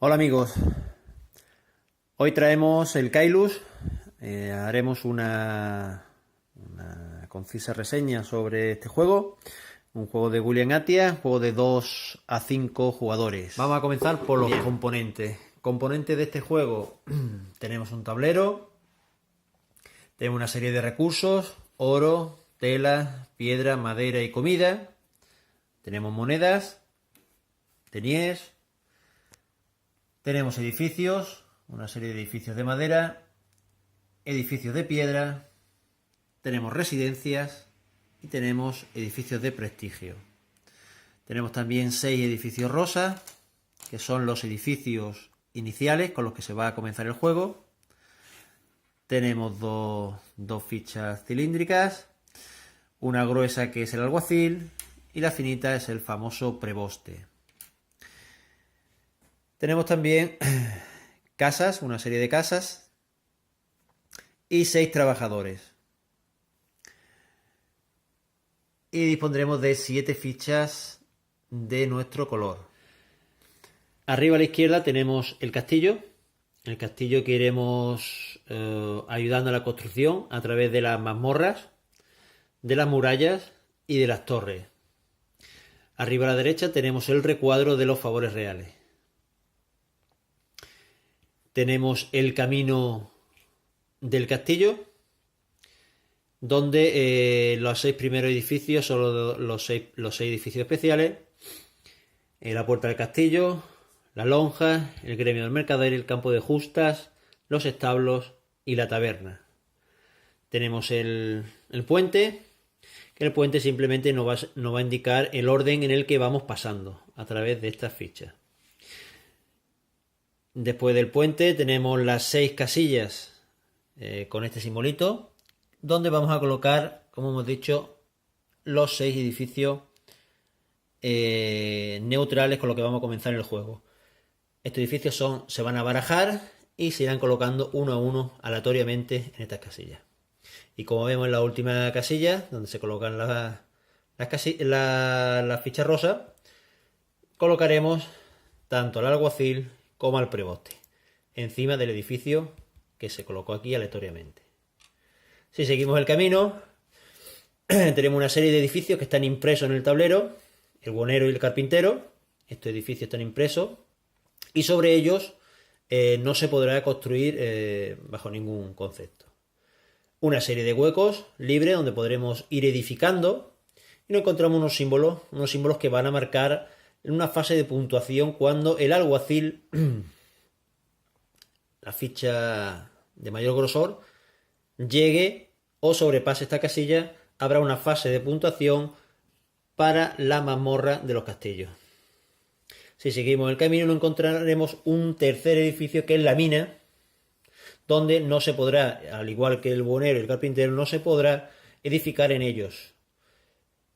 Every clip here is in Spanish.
Hola amigos, hoy traemos el Kailus, haremos una concisa reseña sobre este juego, un juego de William Attia, juego de 2 a 5 jugadores. Vamos a comenzar por los componentes. Componentes de este juego, tenemos un tablero, tenemos una serie de recursos, oro, tela, piedra, madera y comida, tenemos monedas, deniers. Tenemos edificios, una serie de edificios de madera, edificios de piedra, tenemos residencias y tenemos edificios de prestigio. Tenemos también 6 edificios rosa, que son los edificios iniciales con los que se va a comenzar el juego. Tenemos dos fichas cilíndricas, una gruesa que es el alguacil y la finita es el famoso preboste. Tenemos también casas, una serie de casas y 6 trabajadores. Y dispondremos de 7 fichas de nuestro color. Arriba a la izquierda tenemos el castillo que iremos ayudando a la construcción a través de las mazmorras, de las murallas y de las torres. Arriba a la derecha tenemos el recuadro de los favores reales. Tenemos el camino del castillo, donde los 6 primeros edificios son los seis edificios especiales. La puerta del castillo, la lonja, el gremio del mercader, el campo de justas, los establos y la taberna. Tenemos el puente, que el puente simplemente nos va a indicar el orden en el que vamos pasando a través de estas fichas. Después del puente tenemos las 6 casillas con este simbolito, donde vamos a colocar, como hemos dicho, los 6 edificios neutrales con los que vamos a comenzar el juego. Estos edificios se van a barajar y se irán colocando uno a uno aleatoriamente en estas casillas. Y como vemos en la última casilla, donde se colocan las fichas rosas, colocaremos tanto al alguacil como al preboste, encima del edificio que se colocó aquí aleatoriamente. Si seguimos el camino, tenemos una serie de edificios que están impresos en el tablero, el buhonero y el carpintero. Estos edificios están impresos y sobre ellos no se podrá construir bajo ningún concepto. Una serie de huecos libres donde podremos ir edificando y nos encontramos unos símbolos que van a marcar en una fase de puntuación cuando el alguacil, la ficha de mayor grosor, llegue o sobrepase esta casilla, habrá una fase de puntuación para la mazmorra de los castillos. Si seguimos el camino nos encontraremos un tercer edificio que es la mina, donde no se podrá, al igual que el buhonero y el carpintero, no se podrá edificar en ellos.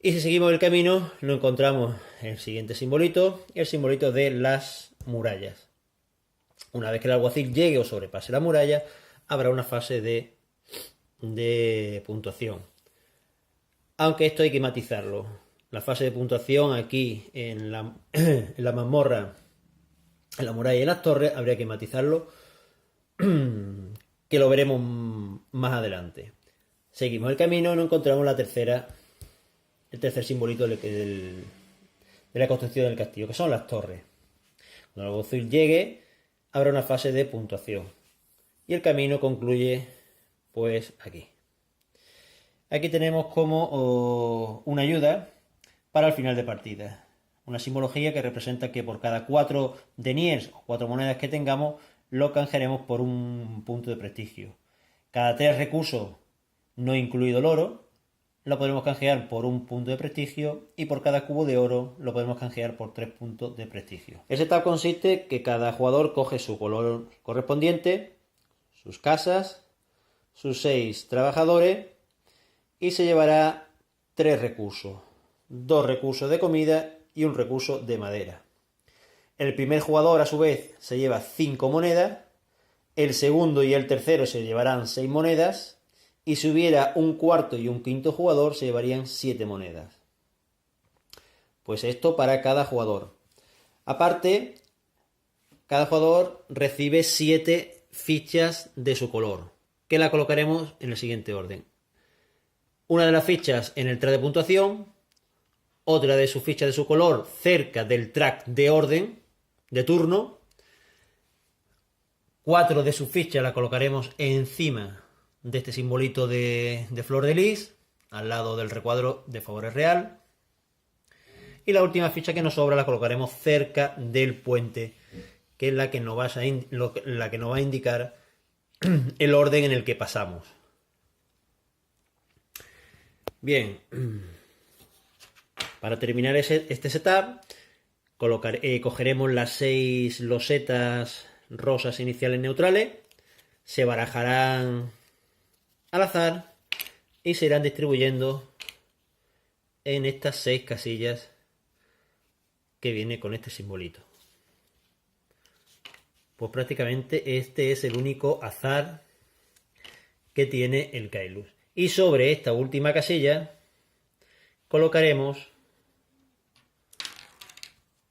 Y si seguimos el camino, nos encontramos el siguiente simbolito, el simbolito de las murallas. Una vez que el alguacil llegue o sobrepase la muralla, habrá una fase de puntuación. Aunque esto hay que matizarlo. La fase de puntuación aquí en la mazmorra, en la muralla y en las torres, habría que matizarlo, que lo veremos más adelante. Seguimos el camino y nos encontramos el tercer simbolito de la construcción del castillo, que son las torres. Cuando el alguacil llegue, habrá una fase de puntuación. Y el camino concluye, pues, aquí. Aquí tenemos como una ayuda para el final de partida. Una simbología que representa que por cada 4 deniers o 4 monedas que tengamos, lo canjearemos por un punto de prestigio. Cada 3 recursos, no incluido el oro, lo podremos canjear por un punto de prestigio y por cada cubo de oro lo podemos canjear por 3 puntos de prestigio. El setup consiste que cada jugador coge su color correspondiente, sus casas, sus 6 trabajadores y se llevará 3 recursos, 2 recursos de comida y un recurso de madera. El primer jugador a su vez se lleva 5 monedas, el segundo y el tercero se llevarán 6 monedas y si hubiera un cuarto y un quinto jugador se llevarían 7 monedas. Pues esto para cada jugador. Aparte, cada jugador recibe 7 fichas de su color, que la colocaremos en el siguiente orden. Una de las fichas en el track de puntuación, otra de sus fichas de su color cerca del track de orden, de turno. 4 de sus fichas la colocaremos encima de este simbolito de flor de lis, al lado del recuadro de favores real. Y la última ficha que nos sobra la colocaremos cerca del puente, que es la que nos va a indicar el orden en el que pasamos. Bien, para terminar este setup, cogeremos las 6 losetas rosas iniciales neutrales, se barajarán al azar y se irán distribuyendo en estas 6 casillas que viene con este simbolito. Pues prácticamente este es el único azar que tiene el Kailus. Y sobre esta última casilla colocaremos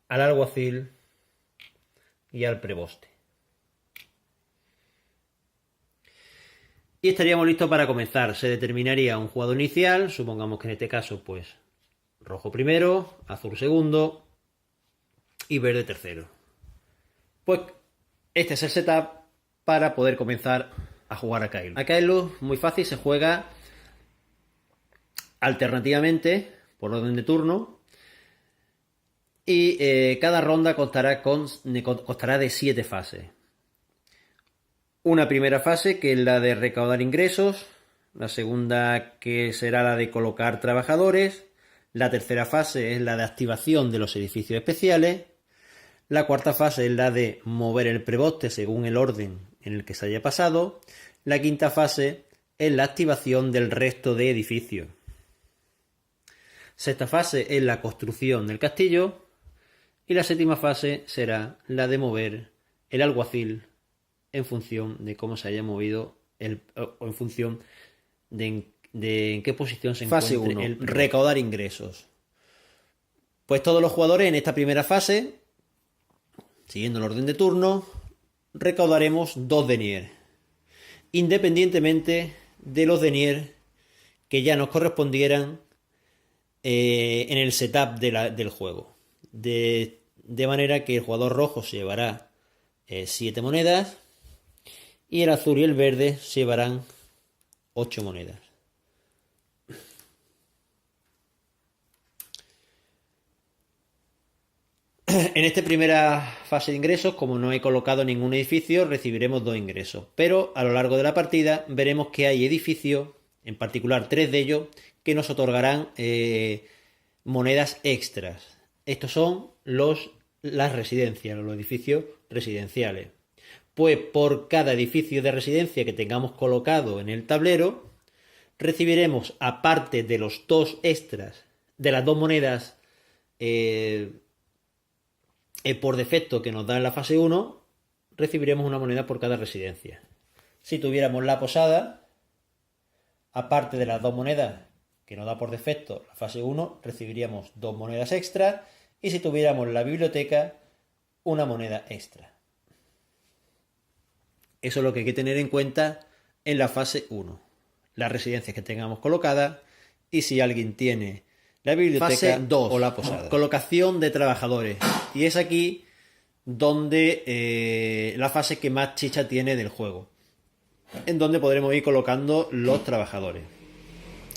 al alguacil y al preboste. Y estaríamos listos para comenzar. Se determinaría un jugador inicial, supongamos que en este caso pues rojo primero, azul segundo y verde tercero. Pues este es el setup para poder comenzar a jugar a Kailus. A Kailus, muy fácil, se juega alternativamente por orden de turno y cada ronda constará de 7 fases. Una primera fase que es la de recaudar ingresos, la segunda que será la de colocar trabajadores, la tercera fase es la de activación de los edificios especiales, la cuarta fase es la de mover el preboste según el orden en el que se haya pasado, la quinta fase es la activación del resto de edificios. Sexta fase es la construcción del castillo y la séptima fase será la de mover el alguacil en función de cómo se haya movido o en función de en qué posición se encuentre. Fase 1, recaudar ingresos. Pues todos los jugadores en esta primera fase, siguiendo el orden de turno, recaudaremos 2 denier, independientemente de los denier que ya nos correspondieran en el setup del juego. De manera que el jugador rojo se llevará 7 monedas y el azul y el verde se llevarán 8 monedas. En esta primera fase de ingresos, como no he colocado ningún edificio, recibiremos 2 ingresos. Pero a lo largo de la partida veremos que hay edificios, en particular 3 de ellos, que nos otorgarán monedas extras. Estos son las residencias, los edificios residenciales. Pues por cada edificio de residencia que tengamos colocado en el tablero, recibiremos, aparte de los 2 extras, de las 2 monedas por defecto que nos da en la fase 1, recibiremos una moneda por cada residencia. Si tuviéramos la posada, aparte de las 2 monedas que nos da por defecto la fase 1, recibiríamos 2 monedas extra, y si tuviéramos la biblioteca, una moneda extra. Eso es lo que hay que tener en cuenta en la fase 1. Las residencias que tengamos colocadas y si alguien tiene la biblioteca fase 2, o la posada. Colocación de trabajadores. Y es aquí donde la fase que más chicha tiene del juego. En donde podremos ir colocando los trabajadores.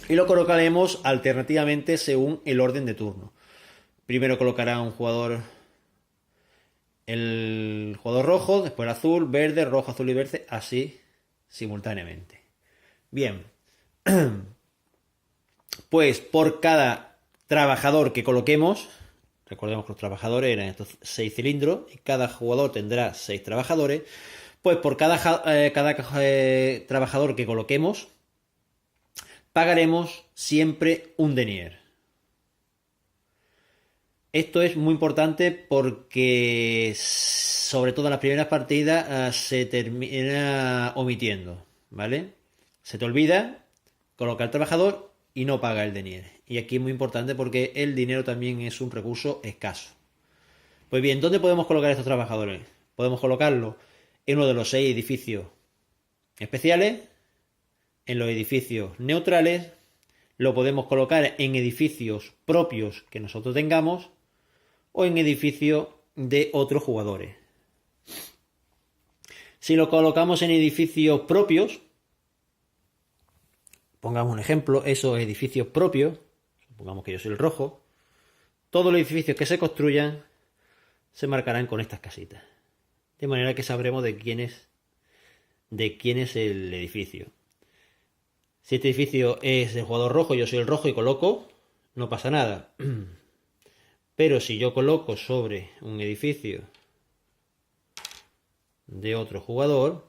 Y lo colocaremos alternativamente según el orden de turno. Primero colocará un jugador el jugador rojo, después el azul, verde, rojo, azul y verde, así simultáneamente. Bien, pues por cada trabajador que coloquemos, recordemos que los trabajadores eran estos 6 cilindros y cada jugador tendrá 6 trabajadores, pues por cada trabajador que coloquemos pagaremos siempre un denier. Esto es muy importante porque, sobre todo en las primeras partidas, se termina omitiendo, ¿vale? Se te olvida colocar al trabajador y no paga el denier. Y aquí es muy importante porque el dinero también es un recurso escaso. Pues bien, ¿dónde podemos colocar estos trabajadores? podemos colocarlo en uno de los 6 edificios especiales, en los edificios neutrales, lo podemos colocar en edificios propios que nosotros tengamos o en edificios de otros jugadores. Si lo colocamos en edificios propios, pongamos un ejemplo, esos edificios propios, supongamos que yo soy el rojo, todos los edificios que se construyan se marcarán con estas casitas. De manera que sabremos de quién es el edificio. Si este edificio es del jugador rojo, yo soy el rojo y coloco, no pasa nada. Pero si yo coloco sobre un edificio de otro jugador,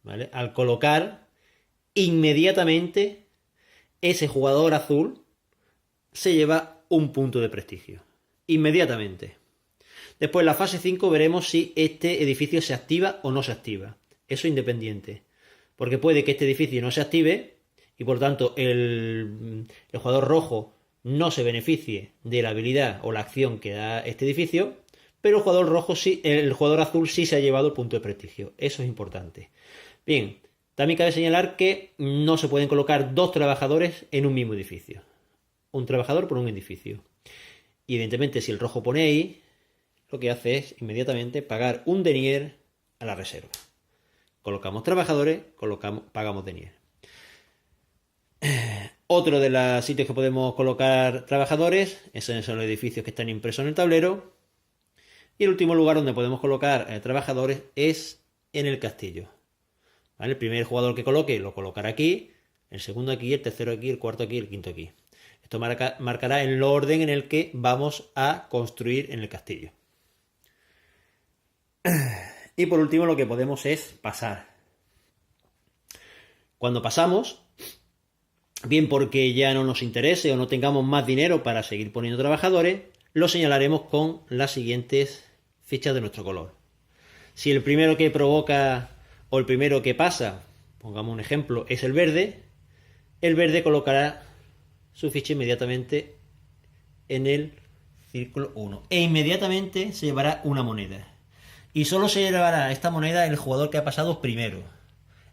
¿vale? Al colocar, inmediatamente ese jugador azul se lleva un punto de prestigio. Inmediatamente. Después en la fase 5 veremos si este edificio se activa o no se activa. Eso independiente. Porque puede que este edificio no se active y por tanto el jugador rojo no se beneficie de la habilidad o la acción que da este edificio, pero el jugador azul sí se ha llevado el punto de prestigio. Eso es importante. Bien, también cabe señalar que no se pueden colocar 2 trabajadores en un mismo edificio. Un trabajador por un edificio. Y evidentemente si el rojo pone ahí, lo que hace es inmediatamente pagar un denier a la reserva. Colocamos trabajadores, pagamos denier. Otro de los sitios que podemos colocar trabajadores, esos son los edificios que están impresos en el tablero. Y el último lugar donde podemos colocar trabajadores es en el castillo. ¿Vale? El primer jugador que coloque lo colocará aquí, el segundo aquí, el tercero aquí, el cuarto aquí, el quinto aquí. Esto marcará el orden en el que vamos a construir en el castillo. Y por último lo que podemos es pasar. Cuando pasamos, bien porque ya no nos interese o no tengamos más dinero para seguir poniendo trabajadores, lo señalaremos con las siguientes fichas de nuestro color. Si el primero que provoca o el primero que pasa, pongamos un ejemplo, es el verde colocará su ficha inmediatamente en el círculo 1 e inmediatamente se llevará una moneda. Y solo se llevará esta moneda el jugador que ha pasado primero.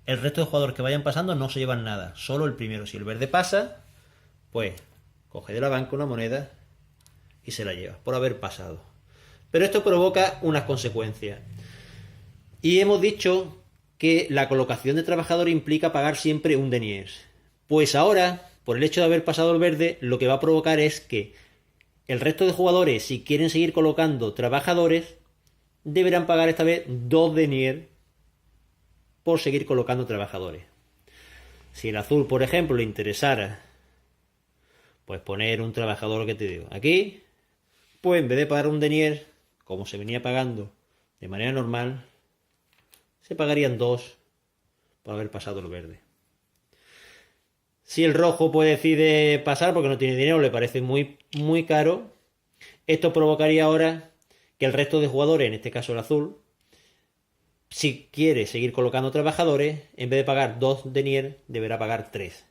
El resto de jugadores que vayan pasando no se llevan nada, solo el primero. Si el verde pasa, pues coge de la banca una moneda y se la lleva por haber pasado. Pero esto provoca unas consecuencias. Y hemos dicho que la colocación de trabajador implica pagar siempre un denier. Pues ahora, por el hecho de haber pasado el verde, lo que va a provocar es que el resto de jugadores, si quieren seguir colocando trabajadores, deberán pagar esta vez 2 denier por seguir colocando trabajadores. Si el azul, por ejemplo, le interesara pues poner un trabajador, que te digo, aquí, pues en vez de pagar un denier, como se venía pagando de manera normal, se pagarían 2 por haber pasado el verde. Si el rojo pues decide pasar porque no tiene dinero, le parece muy, muy caro, esto provocaría ahora que el resto de jugadores, en este caso el azul, si quiere seguir colocando trabajadores, en vez de pagar 2 denier, deberá pagar 3.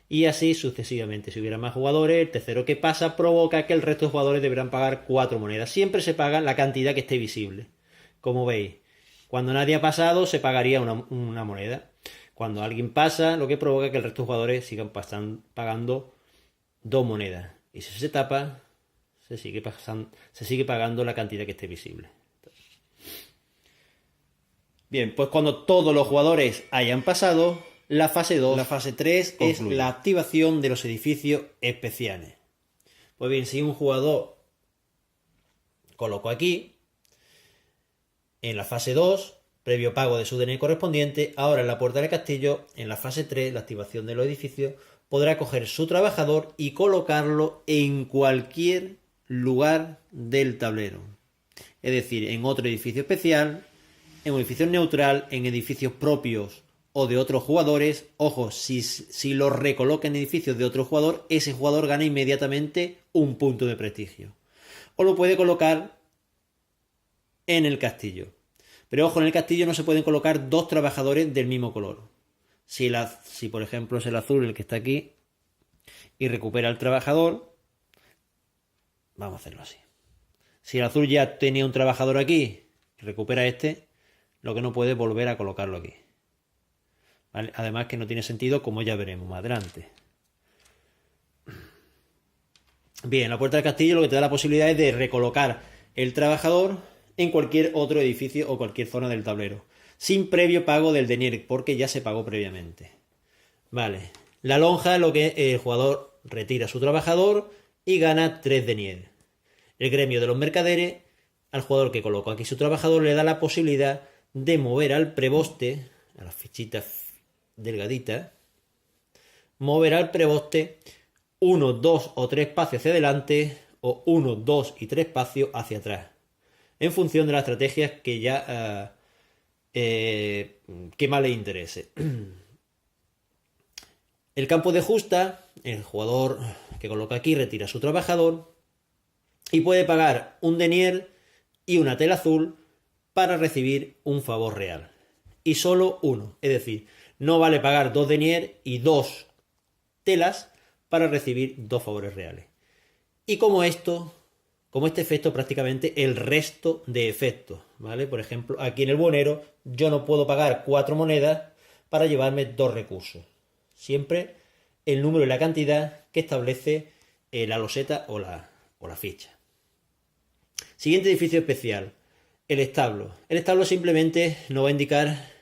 Y así sucesivamente. Si hubiera más jugadores, el tercero que pasa provoca que el resto de jugadores deberán pagar 4 monedas. Siempre se paga la cantidad que esté visible. Como veis, cuando nadie ha pasado se pagaría una moneda. Cuando alguien pasa, lo que provoca que el resto de jugadores sigan pagando 2 monedas. Y si se tapa, se sigue pagando la cantidad que esté visible. Bien, pues cuando todos los jugadores hayan pasado, la fase 2, la fase 3 concluye. Es la activación de los edificios especiales. Pues bien, si un jugador colocó aquí, en la fase 2, previo pago de su DNI correspondiente, ahora en la puerta del castillo, en la fase 3, la activación de los edificios, podrá coger su trabajador y colocarlo en cualquier lugar del tablero. Es decir, en otro edificio especial, en un edificio neutral, en edificios propios o de otros jugadores. Ojo, si lo recoloca en edificios de otro jugador, ese jugador gana inmediatamente un punto de prestigio. O lo puede colocar en el castillo. Pero ojo, en el castillo no se pueden colocar 2 trabajadores del mismo color. Si por ejemplo es el azul el que está aquí y recupera el trabajador, vamos a hacerlo así. Si el azul ya tenía un trabajador aquí, recupera este, lo que no puede es volver a colocarlo aquí. ¿Vale? Además que no tiene sentido, como ya veremos más adelante. Bien, la puerta del castillo lo que te da la posibilidad es de recolocar el trabajador en cualquier otro edificio o cualquier zona del tablero, sin previo pago del denier, porque ya se pagó previamente. Vale, la lonja, lo que el jugador retira a su trabajador y gana 3 denier. El gremio de los mercaderes, al jugador que colocó aquí su trabajador, le da la posibilidad de mover al preboste, a las fichitas delgaditas, mover al preboste 1, 2 o 3 espacios hacia adelante o 1, 2 y 3 espacios hacia atrás, en función de las estrategias que ya que más le interese. El campo de justa, el jugador que coloca aquí retira a su trabajador y puede pagar un denier y una tela azul para recibir un favor real. Y solo uno, es decir, no vale pagar 2 denier y 2 telas para recibir 2 favores reales. Y como este efecto, prácticamente el resto de efectos, ¿vale? Por ejemplo, aquí en el buhonero yo no puedo pagar 4 monedas para llevarme 2 recursos. Siempre el número y la cantidad que establece la loseta o la ficha. Siguiente edificio especial, el establo. El establo simplemente nos va a indicar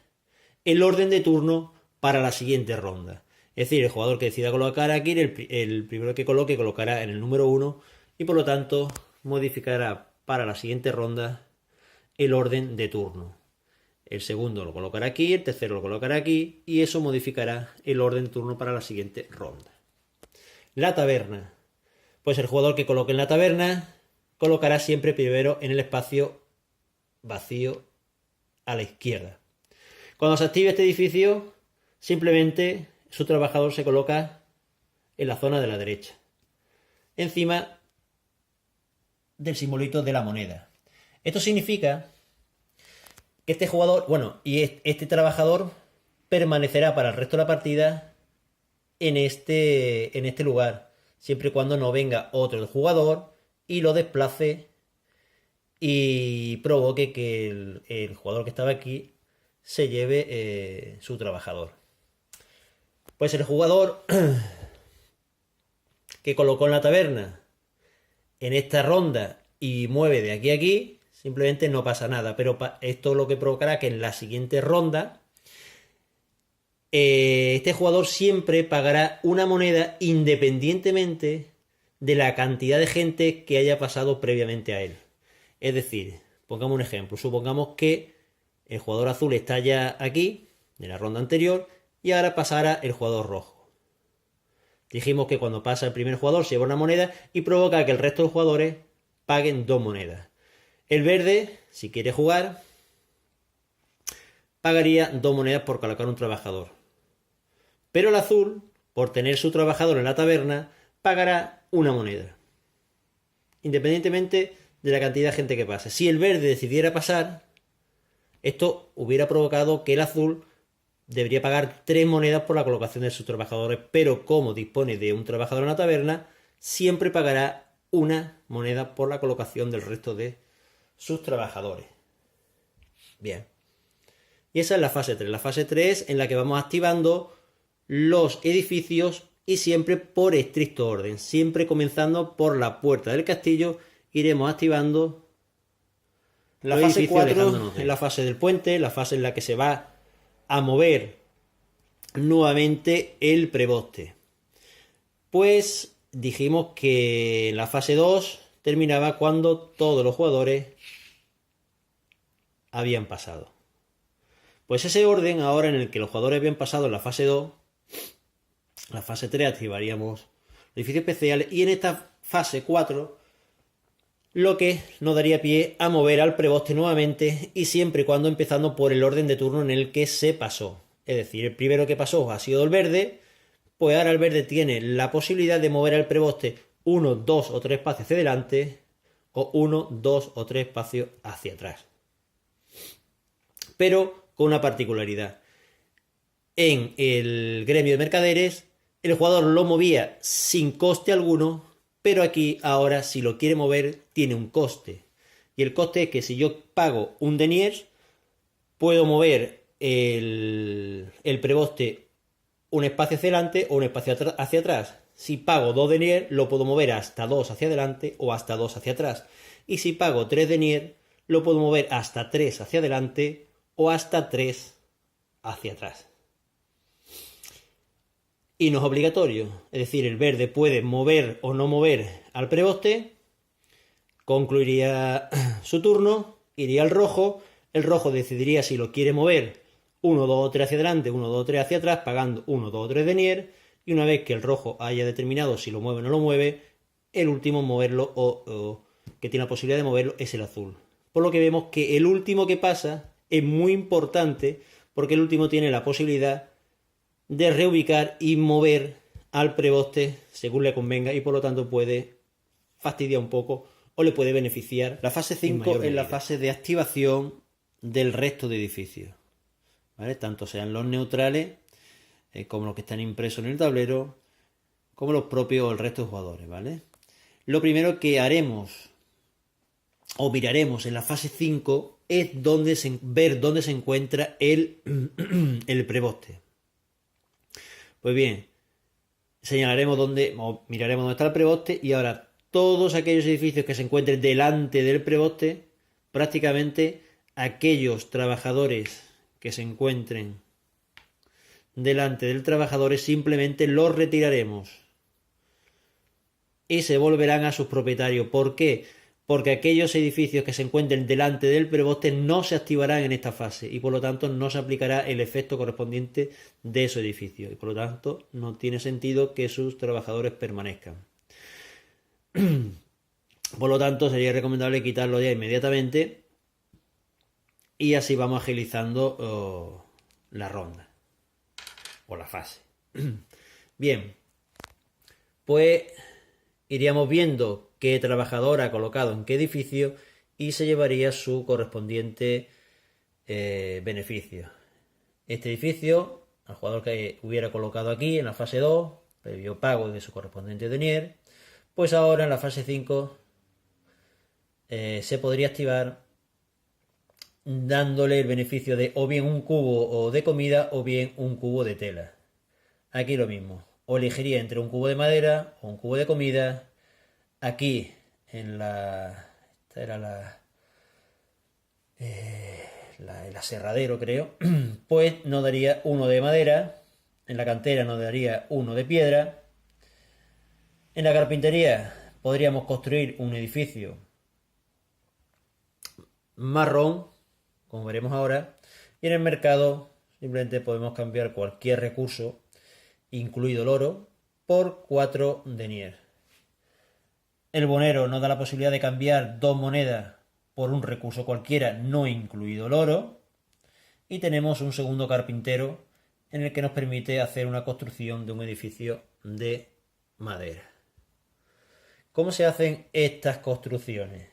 el orden de turno para la siguiente ronda. Es decir, el jugador que decida colocar aquí, el primero que coloque, colocará en el número 1 y por lo tanto modificará para la siguiente ronda el orden de turno. El segundo lo colocará aquí, el tercero lo colocará aquí y eso modificará el orden de turno para la siguiente ronda. La taberna. Pues el jugador que coloque en la taberna colocará siempre primero en el espacio vacío a la izquierda. Cuando se active este edificio, simplemente su trabajador se coloca en la zona de la derecha, encima del simbolito de la moneda. Esto significa que este jugador, este trabajador permanecerá para el resto de la partida en este lugar, siempre y cuando no venga otro jugador y lo desplace y provoque que el jugador que estaba aquí se lleve su trabajador. Pues el jugador que colocó en la taberna en esta ronda y mueve de aquí a aquí, simplemente no pasa nada, pero esto lo que provocará que en la siguiente ronda este jugador siempre pagará una moneda independientemente de la cantidad de gente que haya pasado previamente a él. Es decir, pongamos un ejemplo, supongamos que el jugador azul está ya aquí, en la ronda anterior, y ahora pasará el jugador rojo. Dijimos que cuando pasa el primer jugador se lleva una moneda y provoca que el resto de los jugadores paguen 2 monedas. El verde, si quiere jugar, pagaría 2 monedas por colocar un trabajador. Pero el azul, por tener su trabajador en la taberna, pagará 1 moneda. Independientemente de la cantidad de gente que pase. Si el verde decidiera pasar, esto hubiera provocado que el azul debería pagar 3 monedas por la colocación de sus trabajadores, pero como dispone de un trabajador en la taberna, siempre pagará 1 moneda por la colocación del resto de sus trabajadores. Bien. Y esa es la fase 3. La fase 3 en la que vamos activando los edificios y siempre por estricto orden. Siempre comenzando por la puerta del castillo, iremos activando la fase 4 en la fase del puente, la fase en la que se va a mover nuevamente el preboste. Pues dijimos que en la fase 2 terminaba cuando todos los jugadores habían pasado. Pues ese orden ahora en el que los jugadores habían pasado en la fase 2, la fase 3 activaríamos el edificio especial y en esta fase 4 lo que nos daría pie a mover al preboste nuevamente y siempre y cuando empezando por el orden de turno en el que se pasó. Es decir, el primero que pasó ha sido el verde, pues ahora el verde tiene la posibilidad de mover al preboste 1, 2 o 3 espacios hacia adelante o 1, 2 o 3 espacios hacia atrás. Pero con una particularidad. En el gremio de mercaderes, el jugador lo movía sin coste alguno, pero aquí ahora si lo quiere mover tiene un coste. Y el coste es que si yo pago un denier, puedo mover el preboste un espacio hacia adelante o un espacio hacia atrás. Si pago 2 denier, lo puedo mover hasta 2 hacia adelante o hasta 2 hacia atrás. Y si pago 3 denier, lo puedo mover hasta 3 hacia adelante o hasta 3 hacia atrás. Y no es obligatorio, es decir, el verde puede mover o no mover al preboste, concluiría su turno, iría al rojo, el rojo decidiría si lo quiere mover 1, 2 o 3 hacia adelante, 1, 2 o 3 hacia atrás, pagando 1, 2 o 3 denier, y una vez que el rojo haya determinado si lo mueve o no lo mueve, el último en moverlo o que tiene la posibilidad de moverlo es el azul. Por lo que vemos que el último que pasa es muy importante porque el último tiene la posibilidad de reubicar y mover al preboste según le convenga y por lo tanto puede fastidiar un poco o le puede beneficiar. La fase 5 es la fase de activación del resto de edificios, ¿vale? Tanto sean los neutrales como los que están impresos en el tablero, como los propios o el resto de jugadores, ¿vale? Lo primero que haremos o miraremos en la fase 5 es ver dónde se encuentra el preboste. Pues bien, señalaremos o miraremos dónde está el preboste y ahora todos aquellos edificios que se encuentren delante del preboste, prácticamente aquellos trabajadores que se encuentren delante del trabajador simplemente los retiraremos y se volverán a sus propietarios. ¿Por qué? Porque aquellos edificios que se encuentren delante del preboste no se activarán en esta fase y por lo tanto no se aplicará el efecto correspondiente de esos edificios y por lo tanto no tiene sentido que sus trabajadores permanezcan. Por lo tanto sería recomendable quitarlo ya inmediatamente y así vamos agilizando la ronda o la fase. Bien, pues iríamos viendo qué trabajador ha colocado en qué edificio y se llevaría su correspondiente beneficio. Este edificio, al jugador que hubiera colocado aquí en la fase 2, previo pago de su correspondiente denier, pues ahora en la fase 5 se podría activar dándole el beneficio de o bien un cubo de comida o bien un cubo de tela. Aquí lo mismo, o elegiría entre un cubo de madera o un cubo de comida. Aquí en esta era el aserradero creo, pues nos daría uno de madera, en la cantera nos daría uno de piedra, en la carpintería podríamos construir un edificio marrón, como veremos ahora, y en el mercado simplemente podemos cambiar cualquier recurso, incluido el oro, por 4 denier. El bonero nos da la posibilidad de cambiar 2 monedas por un recurso cualquiera, no incluido el oro. Y tenemos un segundo carpintero en el que nos permite hacer una construcción de un edificio de madera. ¿Cómo se hacen estas construcciones?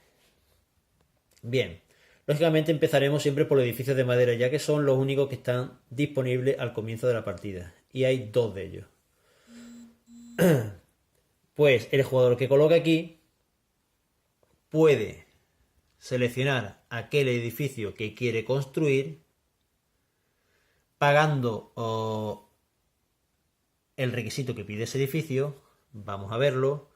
Bien, lógicamente empezaremos siempre por los edificios de madera, ya que son los únicos que están disponibles al comienzo de la partida. Y hay 2 de ellos. Pues el jugador que coloca aquí puede seleccionar aquel edificio que quiere construir pagando el requisito que pide ese edificio. Vamos a verlo.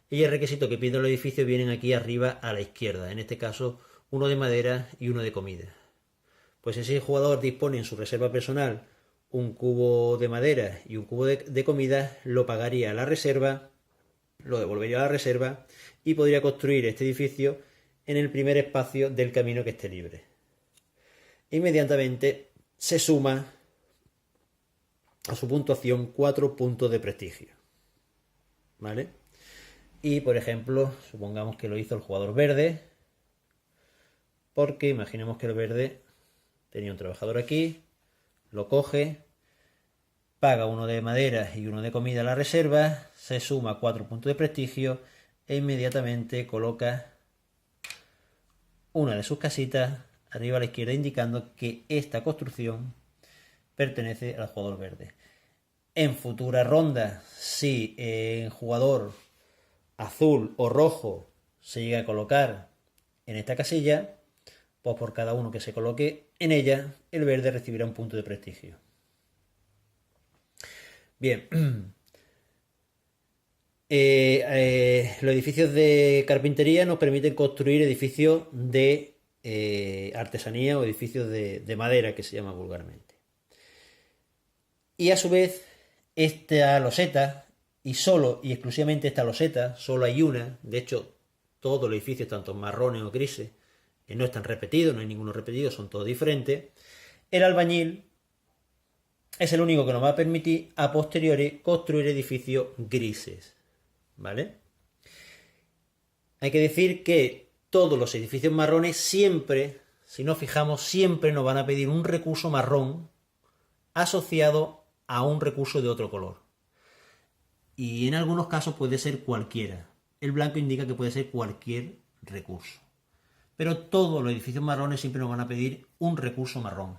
Y el requisito que pide el edificio vienen aquí arriba a la izquierda. En este caso, uno de madera y uno de comida. Pues si ese jugador dispone en su reserva personal un cubo de madera y un cubo de comida, lo pagaría a la reserva, lo devolvería a la reserva y podría construir este edificio en el primer espacio del camino que esté libre. Inmediatamente se suma a su puntuación 4 puntos de prestigio, ¿vale? Y por ejemplo, supongamos que lo hizo el jugador verde, porque imaginemos que el verde tenía un trabajador aquí, lo coge, paga uno de madera y uno de comida a la reserva, se suma 4 puntos de prestigio e inmediatamente coloca una de sus casitas arriba a la izquierda, indicando que esta construcción pertenece al jugador verde. En futura ronda, si en jugador azul o rojo se llega a colocar en esta casilla, pues por cada uno que se coloque en ella, el verde recibirá un punto de prestigio. Bien. Los edificios de carpintería nos permiten construir edificios de artesanía o edificios de madera, que se llama vulgarmente. Y a su vez, esta loseta, y solo y exclusivamente esta loseta, solo hay una, de hecho, todos los edificios, tanto marrones o grises, no están repetidos, no hay ninguno repetido, son todos diferentes. El albañil es el único que nos va a permitir a posteriori construir edificios grises, ¿vale? Hay que decir que todos los edificios marrones siempre, si nos fijamos, siempre nos van a pedir un recurso marrón asociado a un recurso de otro color. Y en algunos casos puede ser cualquiera. El blanco indica que puede ser cualquier recurso. Pero todos los edificios marrones siempre nos van a pedir un recurso marrón.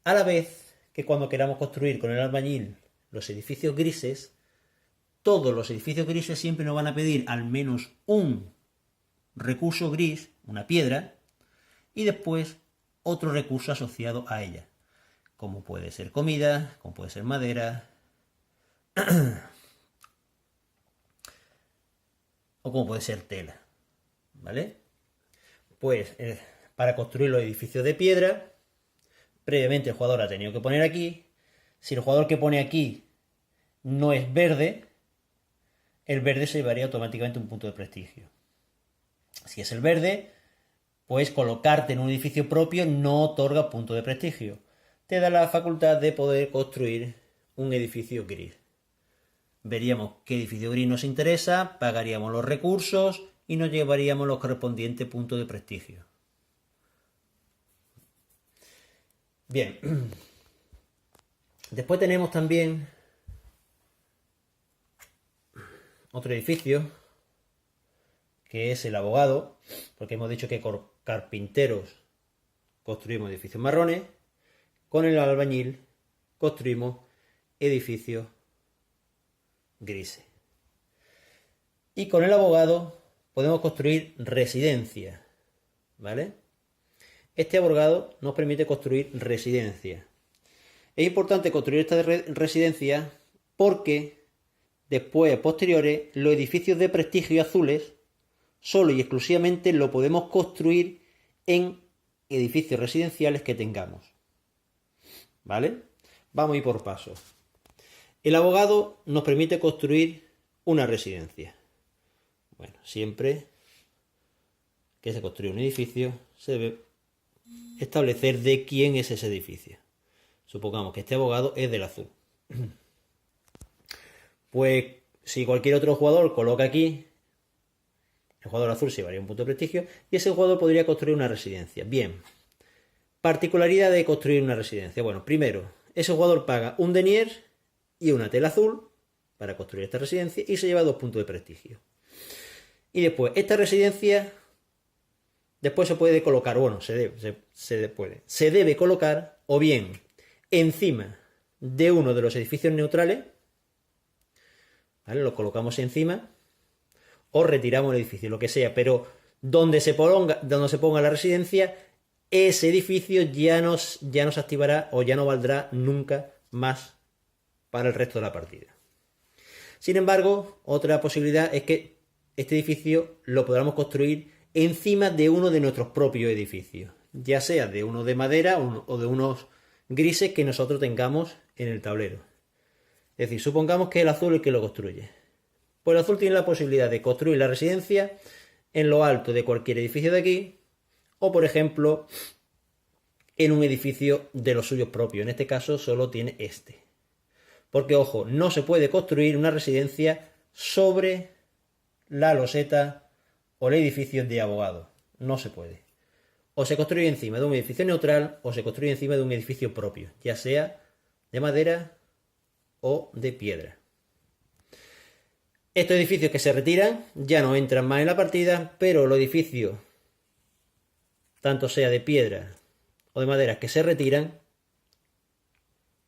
A la vez que cuando queramos construir con el albañil los edificios grises, todos los edificios grises siempre nos van a pedir al menos un recurso gris, una piedra, y después otro recurso asociado a ella, como puede ser comida, como puede ser madera, o como puede ser tela, ¿vale? Pues para construir los edificios de piedra, previamente el jugador ha tenido que poner aquí. Si el jugador que pone aquí no es verde, el verde se llevaría automáticamente un punto de prestigio. Si es el verde, pues colocarte en un edificio propio no otorga punto de prestigio. Te da la facultad de poder construir un edificio gris. Veríamos qué edificio gris nos interesa, pagaríamos los recursos y nos llevaríamos los correspondientes puntos de prestigio. Bien. Después tenemos también otro edificio, que es el abogado, porque hemos dicho que con carpinteros construimos edificios marrones, con el albañil construimos edificios grises. Y con el abogado podemos construir residencias, ¿vale? Este abogado nos permite construir residencias. Es importante construir esta residencia porque después, a posteriores, los edificios de prestigio azules solo y exclusivamente lo podemos construir en edificios residenciales que tengamos, ¿vale? Vamos a ir por pasos. El abogado nos permite construir una residencia. Bueno, siempre que se construye un edificio se debe establecer de quién es ese edificio. Supongamos que este abogado es del azul. Pues si cualquier otro jugador coloca aquí, el jugador azul se llevaría un punto de prestigio y ese jugador podría construir una residencia. Bien, particularidad de construir una residencia. Bueno, primero, ese jugador paga un denier y una tela azul para construir esta residencia y se lleva 2 puntos de prestigio. Y después, esta residencia después se puede colocar, bueno, se debe colocar o bien encima de uno de los edificios neutrales, ¿vale? Lo colocamos encima o retiramos el edificio, lo que sea, pero donde se ponga la residencia, ese edificio ya nos activará o ya no valdrá nunca más para el resto de la partida. Sin embargo, otra posibilidad es que este edificio lo podamos construir encima de uno de nuestros propios edificios, ya sea de uno de madera o de unos grises que nosotros tengamos en el tablero. Es decir, supongamos que el azul es el que lo construye. Pues el azul tiene la posibilidad de construir la residencia en lo alto de cualquier edificio de aquí, o por ejemplo, en un edificio de los suyos propios. En este caso solo tiene este. Porque, ojo, no se puede construir una residencia sobre la loseta o el edificio de abogado. No se puede. O se construye encima de un edificio neutral o se construye encima de un edificio propio, ya sea de madera o de piedra. Estos edificios que se retiran ya no entran más en la partida, pero los edificios, tanto sea de piedra o de madera, que se retiran,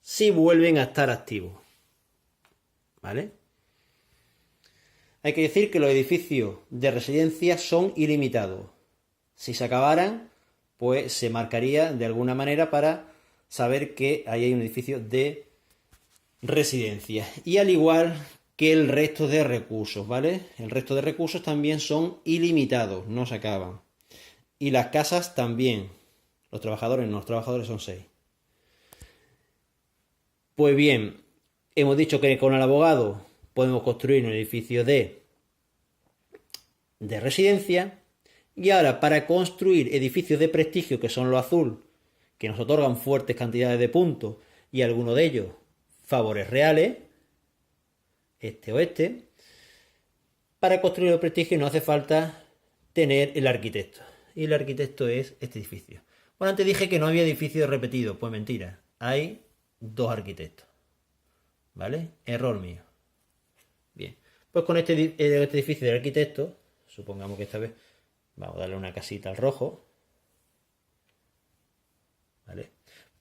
sí vuelven a estar activos. ¿Vale? Hay que decir que los edificios de residencia son ilimitados. Si se acabaran, pues se marcaría de alguna manera para saber que ahí hay un edificio de residencia. Y al igual que el resto de recursos, ¿vale? El resto de recursos también son ilimitados, no se acaban. Y las casas también. Los trabajadores son 6. Pues bien, hemos dicho que con el abogado podemos construir un edificio de residencia. Y ahora, para construir edificios de prestigio, que son los azul, que nos otorgan fuertes cantidades de puntos, y algunos de ellos favores reales, este o este, para construir el prestigio no hace falta tener el arquitecto. Y el arquitecto es este edificio. Bueno, antes dije que no había edificios repetidos. Pues mentira. Hay 2 arquitectos. ¿Vale? Error mío. Bien. Pues con este edificio de arquitecto, supongamos que esta vez vamos a darle una casita al rojo. ¿Vale?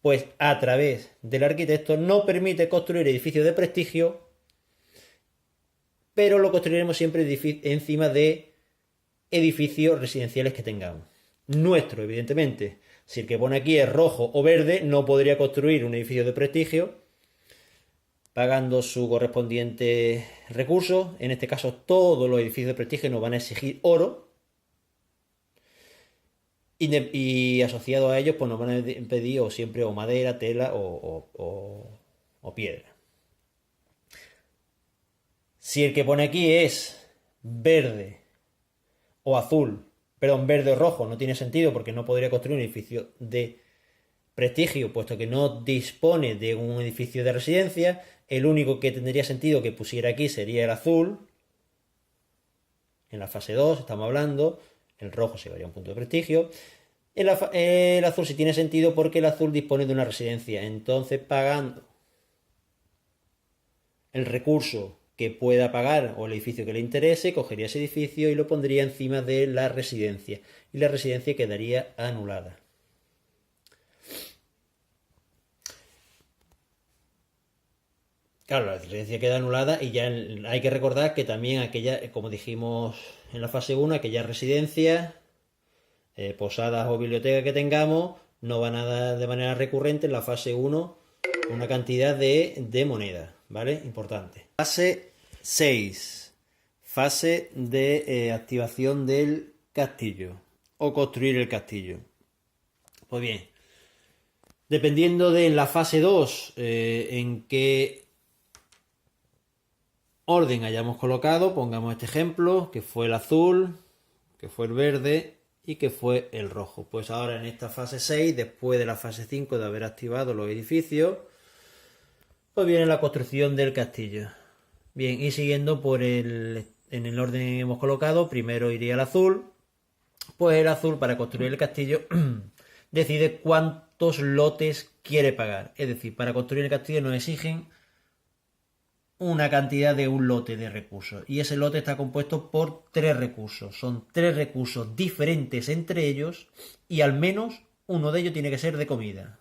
Pues a través del arquitecto no permite construir edificios de prestigio, pero lo construiremos siempre encima de edificios residenciales que tengamos. Nuestro, evidentemente. Si el que pone aquí es rojo o verde, no podría construir un edificio de prestigio pagando su correspondiente recurso. En este caso, todos los edificios de prestigio nos van a exigir oro. Y asociado a ellos, pues nos van a pedir siempre o madera, tela o piedra. Si el que pone aquí es verde o azul, perdón, verde o rojo, no tiene sentido porque no podría construir un edificio de prestigio, puesto que no dispone de un edificio de residencia. El único que tendría sentido que pusiera aquí sería el azul. En la fase 2 estamos hablando. El rojo se llevaría a un punto de prestigio. El azul sí tiene sentido porque el azul dispone de una residencia. Entonces, pagando el recurso que pueda pagar o el edificio que le interese, cogería ese edificio y lo pondría encima de la residencia. Y la residencia quedaría anulada. Claro, la residencia queda anulada y ya hay que recordar que también aquella, como dijimos en la fase 1, aquellas residencias, posadas o bibliotecas que tengamos, no van a dar de manera recurrente en la fase 1 una cantidad de moneda, ¿vale? Importante. Fase 6. Fase de activación del castillo o construir el castillo. Pues bien, dependiendo de la fase 2 en qué orden hayamos colocado, pongamos este ejemplo, que fue el azul, que fue el verde y que fue el rojo. Pues ahora en esta fase 6, después de la fase 5 de haber activado los edificios, pues viene la construcción del castillo. Bien, y siguiendo en el orden que hemos colocado, primero iría el azul. Pues el azul, para construir el castillo, decide cuántos lotes quiere pagar. Es decir, para construir el castillo nos exigen una cantidad de un lote de recursos. Y ese lote está compuesto por 3 recursos. Son 3 recursos diferentes entre ellos y al menos uno de ellos tiene que ser de comida.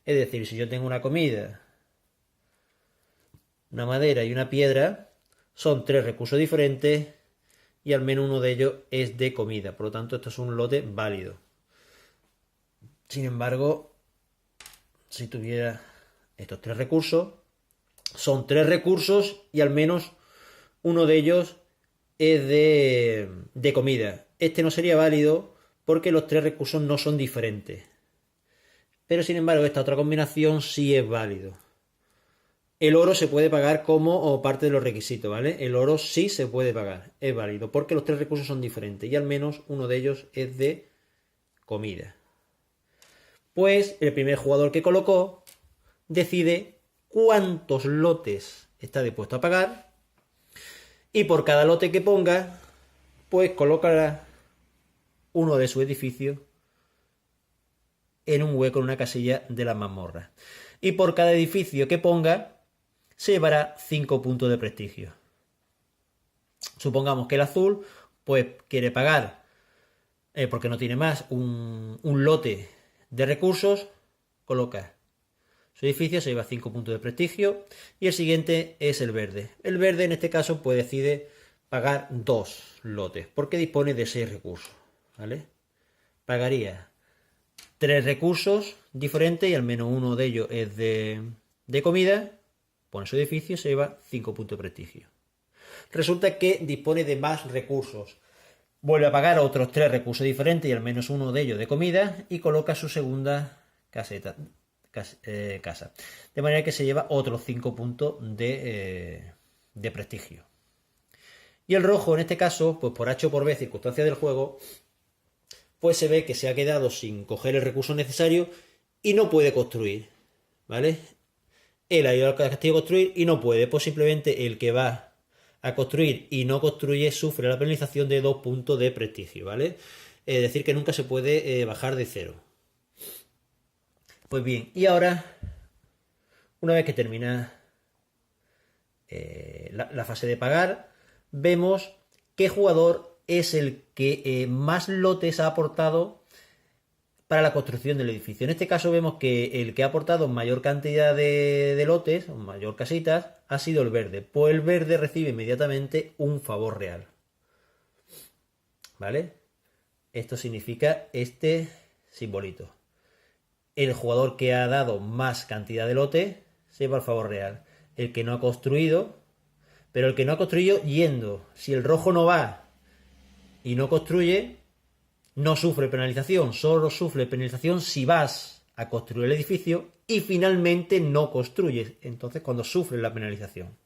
Es decir, si yo tengo una comida, una madera y una piedra, son 3 recursos diferentes y al menos uno de ellos es de comida. Por lo tanto, esto es un lote válido. Sin embargo, si tuviera estos 3 recursos, son 3 recursos y al menos uno de ellos es de comida. Este no sería válido porque los 3 recursos no son diferentes. Pero sin embargo, esta otra combinación sí es válido. El oro se puede pagar como parte de los requisitos, ¿vale? El oro sí se puede pagar, es válido, porque los 3 recursos son diferentes y al menos uno de ellos es de comida. Pues el primer jugador que colocó decide cuántos lotes está dispuesto a pagar y por cada lote que ponga, pues colocará uno de su edificio en un hueco, en una casilla de la mazmorra. Y por cada edificio que ponga, se llevará 5 puntos de prestigio. Supongamos que el azul, pues quiere pagar, porque no tiene más, un lote de recursos, coloca su edificio, se lleva 5 puntos de prestigio. Y el siguiente es el verde. El verde en este caso pues decide pagar 2 lotes, porque dispone de 6 recursos, ¿vale? pagaría 3 recursos diferentes y al menos uno de ellos es de comida, pone su edificio y se lleva 5 puntos de prestigio. Resulta que dispone de más recursos. Vuelve a pagar otros 3 recursos diferentes y al menos uno de ellos de comida y coloca su segunda casa. De manera que se lleva otros 5 puntos de prestigio. Y el rojo, en este caso, pues por H o por B, circunstancias del juego, pues se ve que se ha quedado sin coger el recurso necesario y no puede construir, ¿vale? Él ha ido al castillo a construir y no puede, pues simplemente el que va a construir y no construye sufre la penalización de 2 puntos de prestigio, ¿vale? Es decir, que nunca se puede bajar de 0. Pues bien, y ahora, una vez que termina la fase de pagar, vemos qué jugador es el que más lotes ha aportado para la construcción del edificio. En este caso vemos que el que ha aportado mayor cantidad de lotes, o mayor casitas, ha sido el verde. Pues el verde recibe inmediatamente un favor real. ¿Vale? Esto significa este simbolito. El jugador que ha dado más cantidad de lotes se lleva el favor real. El que no ha construido, pero el que no ha construido yendo. Si el rojo no va y no construye, no sufre penalización, solo sufre penalización si vas a construir el edificio y finalmente no construyes. Entonces, cuando sufre la penalización.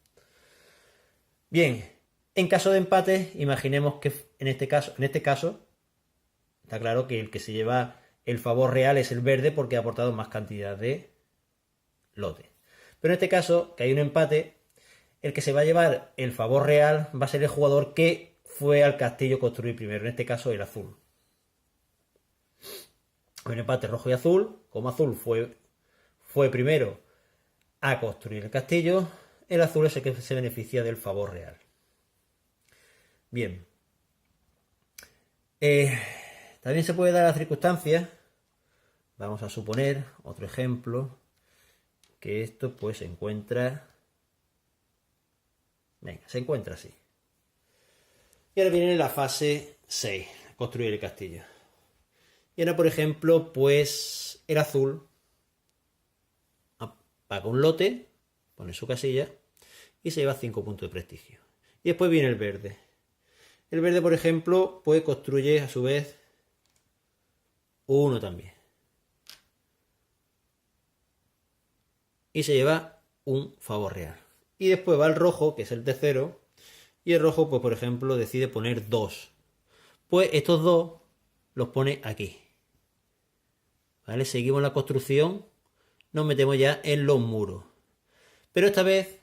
Bien, en caso de empate, imaginemos que en este caso, está claro que el que se lleva el favor real es el verde porque ha aportado más cantidad de lote. Pero en este caso, que hay un empate, el que se va a llevar el favor real va a ser el jugador que fue al castillo a construir primero, en este caso el azul. Un empate rojo y azul. Como azul fue primero a construir el castillo, el azul es el que se beneficia del favor real. Bien. También se puede dar la circunstancia, vamos a suponer, otro ejemplo, que esto pues se encuentra así. Y ahora viene la fase 6, construir el castillo. Y ahora, por ejemplo, pues el azul paga un lote, pone su casilla y se lleva 5 puntos de prestigio. Y después viene el verde. El verde, por ejemplo, pues construye a su vez uno también. Y se lleva un favor real. Y después va el rojo, que es el tercero. Y el rojo, pues por ejemplo, decide poner 2. Pues estos 2 los pone aquí. ¿Vale? Seguimos la construcción, nos metemos ya en los muros. Pero esta vez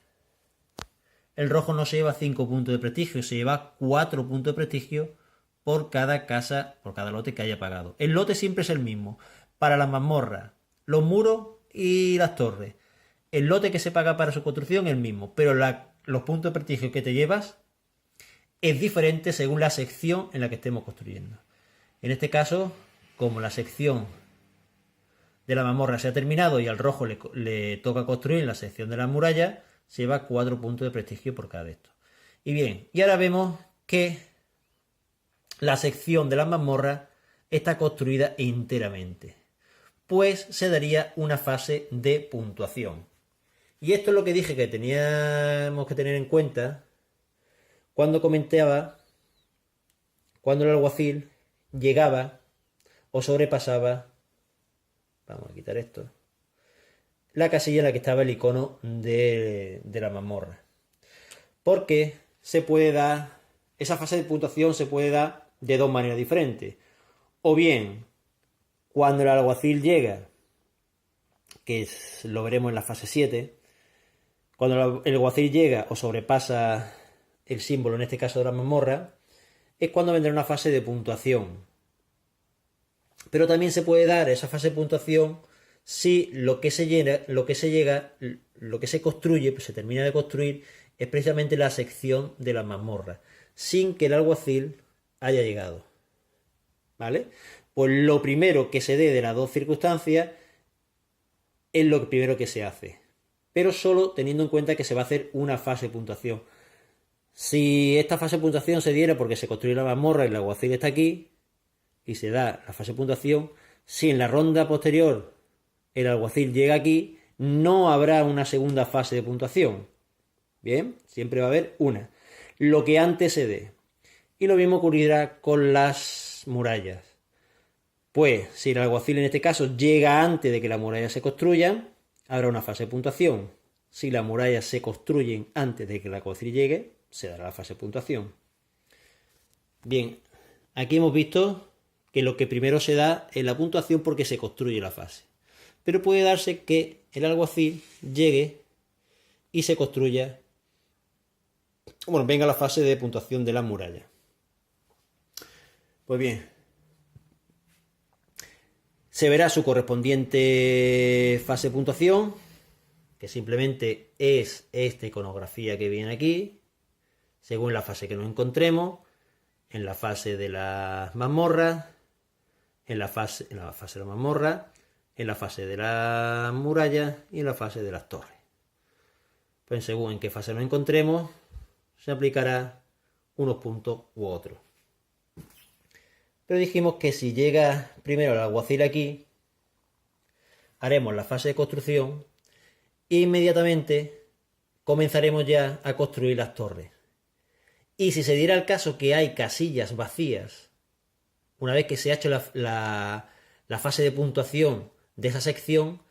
el rojo no se lleva 5 puntos de prestigio, se lleva 4 puntos de prestigio por cada casa, por cada lote que haya pagado. El lote siempre es el mismo. Para las mazmorras, los muros y las torres. El lote que se paga para su construcción es el mismo, pero los puntos de prestigio que te llevas es diferente según la sección en la que estemos construyendo. En este caso, como la sección de la mazmorra se ha terminado y al rojo le toca construir la sección de las murallas, se lleva 4 puntos de prestigio por cada de estos. Y bien, y ahora vemos que la sección de las mazmorras está construida enteramente. Pues se daría una fase de puntuación. Y esto es lo que dije que teníamos que tener en cuenta cuando comentaba cuando el alguacil llegaba o sobrepasaba, vamos a quitar esto, la casilla en la que estaba el icono de la mazmorra. Porque se puede dar, esa fase de puntuación se puede dar de dos maneras diferentes. O bien, cuando el alguacil llega, que lo veremos en la fase 7, cuando el alguacil llega o sobrepasa el símbolo, en este caso de la mazmorra, es cuando vendrá una fase de puntuación. Pero también se puede dar esa fase de puntuación si lo que se construye, pues se termina de construir, es precisamente la sección de la mazmorra, sin que el alguacil haya llegado. ¿Vale? Pues lo primero que se dé de las dos circunstancias es lo primero que se hace, pero solo teniendo en cuenta que se va a hacer una fase de puntuación. Si esta fase de puntuación se diera porque se construye la mazmorra y el alguacil está aquí, y se da la fase de puntuación, si en la ronda posterior el alguacil llega aquí, no habrá una segunda fase de puntuación. Bien, siempre va a haber una. Lo que antes se dé. Y lo mismo ocurrirá con las murallas. Pues si el alguacil en este caso llega antes de que las murallas se construyan, habrá una fase de puntuación. Si las murallas se construyen antes de que el alguacil llegue, se dará la fase de puntuación. Bien, aquí hemos visto que lo que primero se da es la puntuación porque se construye la fase. Pero puede darse que el alguacil llegue y se construya, bueno, venga la fase de puntuación de las murallas. Pues bien, se verá su correspondiente fase de puntuación, que simplemente es esta iconografía que viene aquí, según la fase que nos encontremos, en la fase de las mazmorras, en la fase de la mazmorra, en la fase de las murallas y en la fase de las torres. Pues según en qué fase nos encontremos, se aplicará unos puntos u otros. Pero dijimos que si llega primero el alguacil aquí, haremos la fase de construcción e inmediatamente comenzaremos ya a construir las torres. Y si se diera el caso que hay casillas vacías, una vez que se ha hecho la fase de puntuación de esa sección,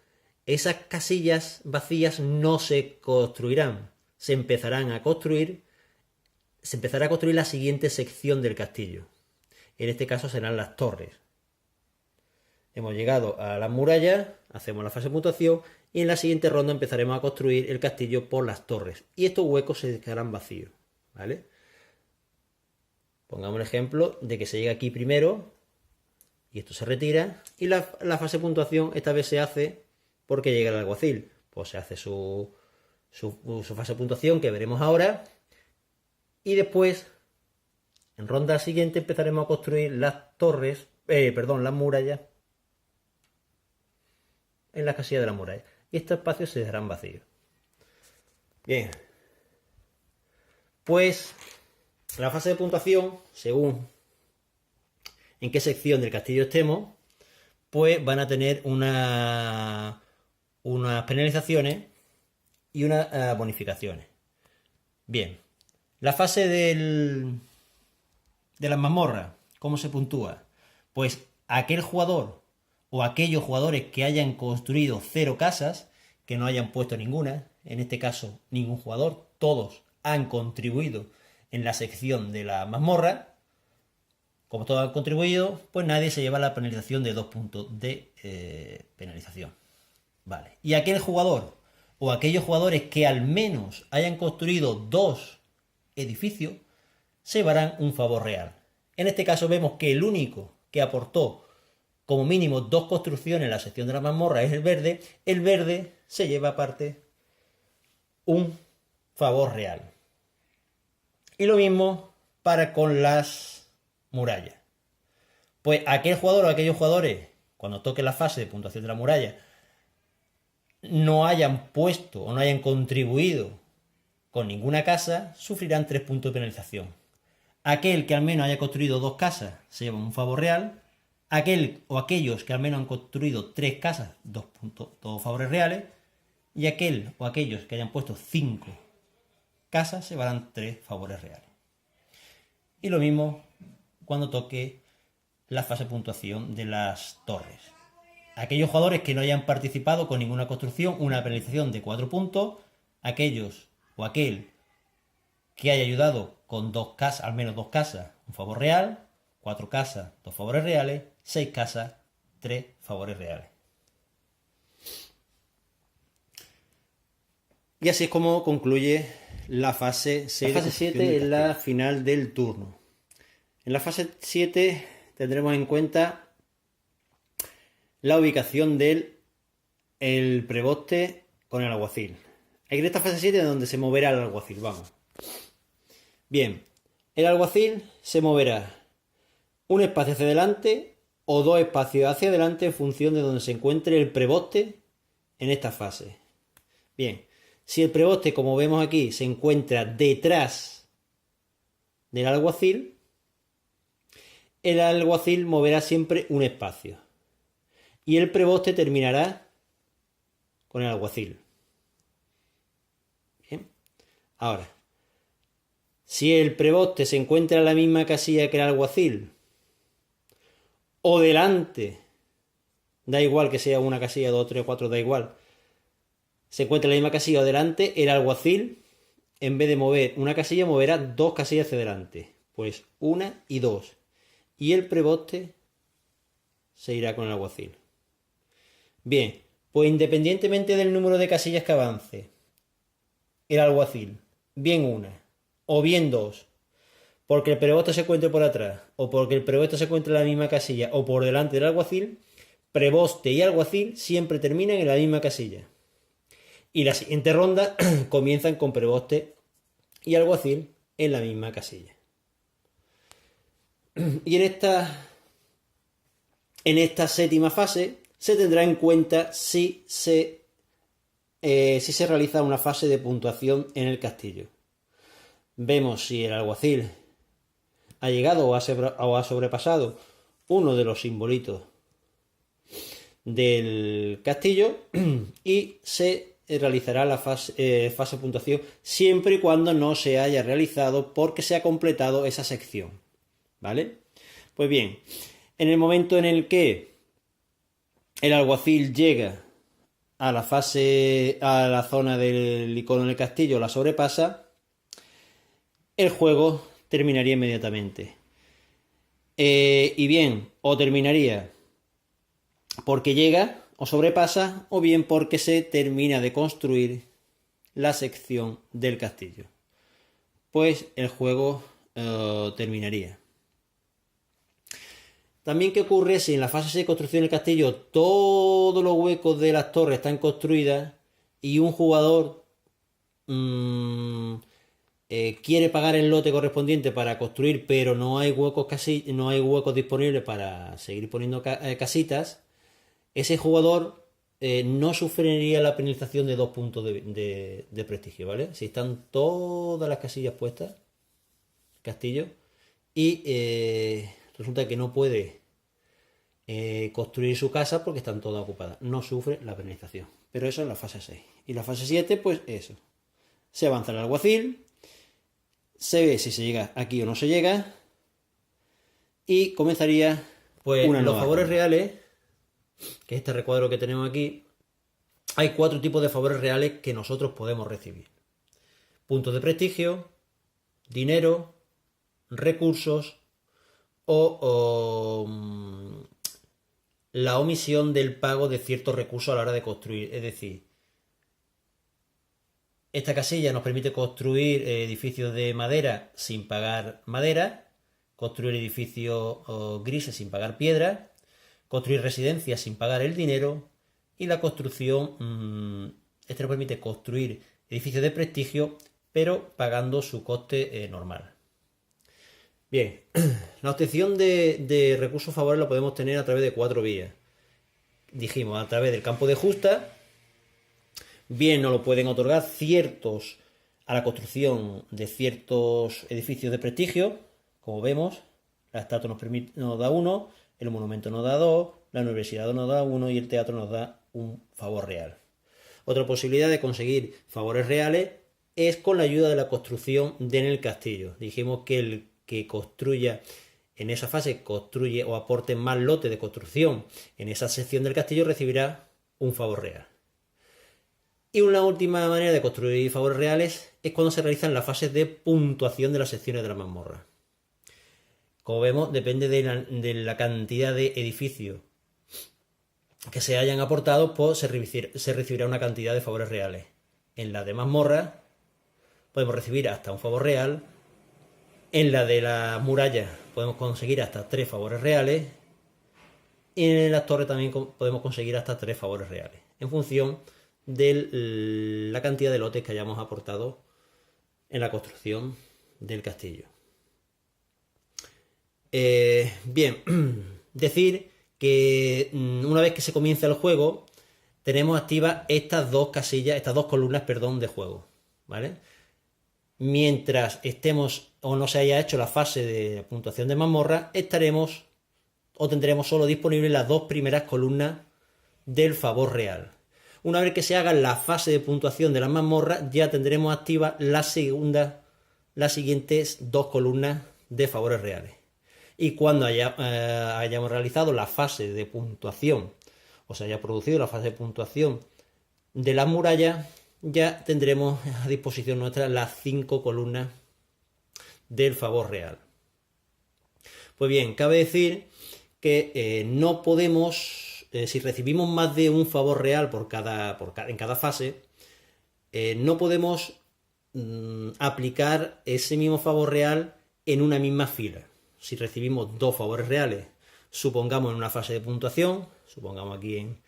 esas casillas vacías no se construirán. Se empezará a construir la siguiente sección del castillo. En este caso serán las torres. Hemos llegado a las murallas, hacemos la fase de puntuación y en la siguiente ronda empezaremos a construir el castillo por las torres. Y estos huecos se quedarán vacíos, ¿vale? Pongamos el ejemplo de que se llega aquí primero y esto se retira y la fase de puntuación esta vez se hace porque llega el alguacil. Pues se hace su fase de puntuación que veremos ahora y después en ronda siguiente empezaremos a construir las torres, las murallas en la casilla de la muralla y estos espacios se dejarán vacíos. Bien, pues la fase de puntuación, según en qué sección del castillo estemos, pues van a tener unas penalizaciones y unas bonificaciones. Bien, la fase de las mazmorras, ¿cómo se puntúa? Pues aquel jugador o aquellos jugadores que hayan construido 0 casas, que no hayan puesto ninguna, en este caso ningún jugador, todos han contribuido en la sección de la mazmorra, como todos han contribuido, pues nadie se lleva la penalización de 2 puntos de penalización. Vale. Y aquel jugador o aquellos jugadores que al menos hayan construido 2 edificios se llevarán un favor real. En este caso vemos que el único que aportó como mínimo 2 construcciones en la sección de la mazmorra es el verde. El verde se lleva aparte un favor real. Y lo mismo para con las murallas. Pues aquel jugador o aquellos jugadores, cuando toque la fase de puntuación de la muralla, no hayan puesto o no hayan contribuido con ninguna casa, sufrirán 3 puntos de penalización. Aquel que al menos haya construido 2 casas se lleva un favor real. Aquel o aquellos que al menos han construido 3 casas, 2 puntos, 2 favores reales. Y aquel o aquellos que hayan puesto 5 casas se llevarán 3 favores reales. Y lo mismo cuando toque la fase de puntuación de las torres. Aquellos jugadores que no hayan participado con ninguna construcción, una penalización de 4 puntos. Aquellos o aquel que haya ayudado con 2 casas, al menos 2 casas, un favor real. 4 casas, 2 favores reales. 6 casas, 3 favores reales. Y así es como concluye la fase 6. La fase 7 es la final del turno. En la fase 7 tendremos en cuenta la ubicación del preboste con el alguacil. En esta fase 7 es donde se moverá el alguacil, vamos. Bien, el alguacil se moverá un espacio hacia adelante o 2 espacios hacia adelante en función de donde se encuentre el preboste en esta fase. Bien, si el preboste, como vemos aquí, se encuentra detrás del alguacil, el alguacil moverá siempre un espacio. Y el preboste terminará con el alguacil. Bien. Ahora, si el preboste se encuentra en la misma casilla que el alguacil, o delante, da igual que sea una casilla, 2, 3, 4, da igual, se encuentra en la misma casilla o delante, el alguacil, en vez de mover una casilla, moverá 2 casillas hacia delante. Pues 1 y 2. Y el preboste se irá con el alguacil. Bien, pues independientemente del número de casillas que avance el alguacil, bien 1 o bien 2, porque el preboste se encuentre por atrás o porque el preboste se encuentre en la misma casilla o por delante del alguacil, preboste y alguacil siempre terminan en la misma casilla. Y la siguiente ronda comienzan con preboste y alguacil en la misma casilla. Y en esta séptima fase se tendrá en cuenta si se realiza una fase de puntuación en el castillo. Vemos si el alguacil ha llegado o ha sobrepasado uno de los simbolitos del castillo y se realizará la fase de puntuación siempre y cuando no se haya realizado porque se ha completado esa sección. ¿Vale? Pues bien, en el momento en el que el alguacil llega a la zona del icono del castillo, la sobrepasa, el juego terminaría inmediatamente. Y bien, o terminaría porque llega o sobrepasa, o bien porque se termina de construir la sección del castillo. Pues el juego terminaría. También, ¿qué ocurre si en la fase de construcción del castillo todos los huecos de las torres están construidas y un jugador quiere pagar el lote correspondiente para construir, pero no hay huecos disponibles para seguir poniendo casitas? Ese jugador no sufriría la penalización de 2 puntos de prestigio, ¿vale? Si están todas las casillas puestas, castillo, y resulta que no puede construir su casa porque están todas ocupadas. No sufre la penalización. Pero eso en la fase 6. Y la fase 7, pues eso. Se avanza el alguacil, se ve si se llega aquí o no se llega, y comenzaría pues los favores reales, que es este recuadro que tenemos aquí. Hay 4 tipos de favores reales que nosotros podemos recibir: puntos de prestigio, dinero, recursos o la omisión del pago de ciertos recursos a la hora de construir. Es decir, esta casilla nos permite construir edificios de madera sin pagar madera, construir edificios grises sin pagar piedra, construir residencias sin pagar el dinero, y la construcción, este nos permite construir edificios de prestigio pero pagando su coste normal. Bien, la obtención de recursos favorables lo podemos tener a través de 4 vías. Dijimos, a través del campo de justa. Bien, nos lo pueden otorgar a la construcción de ciertos edificios de prestigio. Como vemos, la estatua nos da 1, el monumento nos da 2, la universidad nos da 1 y el teatro nos da un favor real. Otra posibilidad de conseguir favores reales es con la ayuda de la construcción en el castillo. Dijimos que el que construya en esa fase, construye o aporte más lote de construcción en esa sección del castillo, recibirá un favor real. Y una última manera de construir favores reales es cuando se realizan las fases de puntuación de las secciones de la mazmorra. Como vemos, depende de la cantidad de edificios que se hayan aportado, pues se recibirá una cantidad de favores reales. En la de mazmorra podemos recibir hasta un favor real. En la de la muralla podemos conseguir hasta 3 favores reales. Y en las torres también podemos conseguir hasta 3 favores reales, en función de la cantidad de lotes que hayamos aportado en la construcción del castillo. Bien, decir que una vez que se comienza el juego, tenemos activas estas dos columnas de juego, ¿vale? mientras estemos o no se haya hecho la fase de puntuación de mazmorra, estaremos o tendremos solo disponibles las 2 primeras columnas del favor real. Una vez que se haga la fase de puntuación de la mazmorra, ya tendremos activas las siguientes 2 columnas de favores reales. Y cuando hayamos realizado la fase de puntuación, o se haya producido la fase de puntuación de las murallas, ya tendremos a disposición nuestra las 5 columnas del favor real. Pues bien, cabe decir que no podemos, si recibimos más de un favor real en cada fase, no podemos aplicar ese mismo favor real en una misma fila. Si recibimos 2 favores reales, supongamos en una fase de puntuación, supongamos aquí en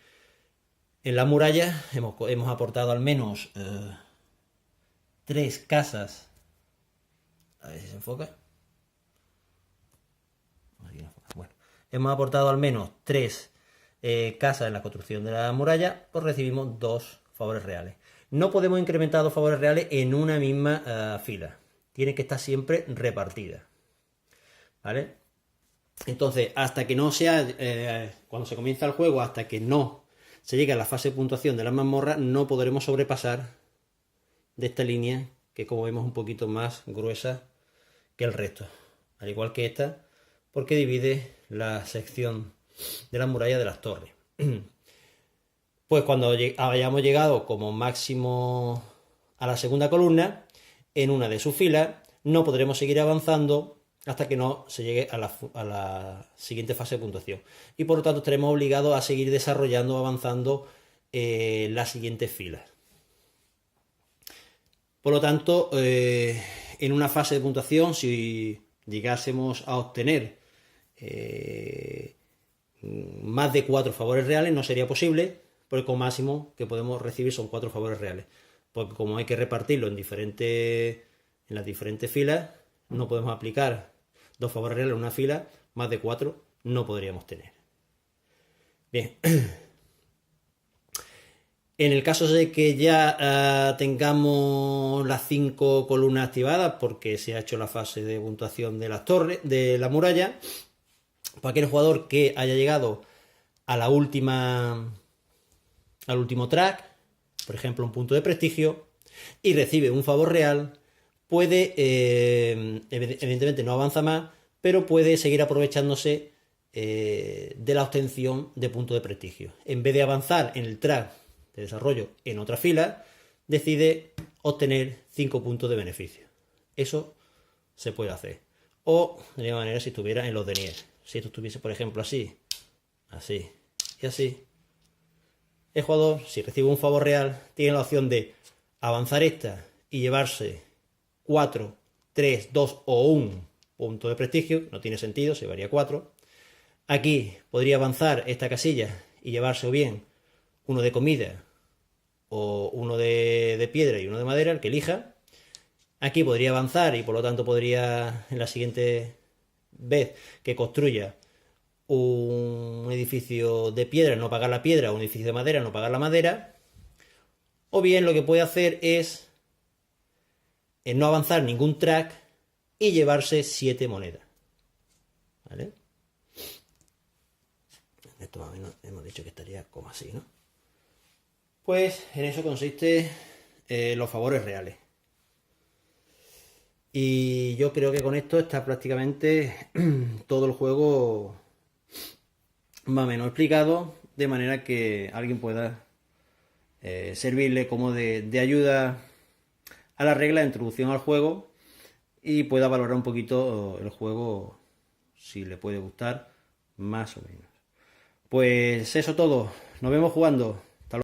la muralla, hemos aportado al menos 3 casas. A ver si se enfoca. Bueno, hemos aportado al menos 3 casas en la construcción de la muralla, pues recibimos 2 favores reales. No podemos incrementar 2 favores reales en una misma fila. Tiene que estar siempre repartida. ¿Vale? Entonces, hasta que no sea, cuando se comienza el juego, hasta que no se llegue a la fase de puntuación de la mazmorra, no podremos sobrepasar de esta línea, que como vemos es un poquito más gruesa que el resto. Al igual que esta, porque divide la sección de la muralla de las torres. Pues cuando hayamos llegado como máximo a la segunda columna, en una de sus filas, no podremos seguir avanzando hasta que no se llegue a la siguiente fase de puntuación. Y por lo tanto estaremos obligados a seguir desarrollando, avanzando las siguientes filas. Por lo tanto, en una fase de puntuación, si llegásemos a obtener más de 4 favores reales, no sería posible, porque como máximo que podemos recibir son 4 favores reales. Porque como hay que repartirlo en las diferentes filas, no podemos aplicar 2 favores reales en una fila, más de 4 no podríamos tener. Bien. En el caso de que ya tengamos las 5 columnas activadas, porque se ha hecho la fase de puntuación de las torres, de la muralla, para aquel jugador que haya llegado a al último track, por ejemplo un punto de prestigio, y recibe un favor real, puede, evidentemente no avanza más, pero puede seguir aprovechándose de la obtención de puntos de prestigio. En vez de avanzar en el track de desarrollo en otra fila, decide obtener 5 puntos de beneficio. Eso se puede hacer. O de la misma manera si estuviera en los deniers. Si esto estuviese, por ejemplo, así, así y así, el jugador, si recibe un favor real, tiene la opción de avanzar esta y llevarse 4, 3, 2 o 1 punto de prestigio. No tiene sentido, se llevaría 4. Aquí podría avanzar esta casilla y llevarse o bien uno de comida o uno de piedra y uno de madera, el que elija. Aquí podría avanzar y por lo tanto podría en la siguiente vez que construya un edificio de piedra no pagar la piedra, o un edificio de madera no pagar la madera. O bien lo que puede hacer es no avanzar ningún track y llevarse 7 monedas. ¿Vale? Esto más o menos hemos dicho que estaría como así, ¿no? Pues en eso consiste los favores reales. Y yo creo que con esto está prácticamente todo el juego más o menos explicado, de manera que alguien pueda servirle como de ayuda a la regla de introducción al juego y pueda valorar un poquito el juego, si le puede gustar, más o menos. Pues eso todo, nos vemos jugando.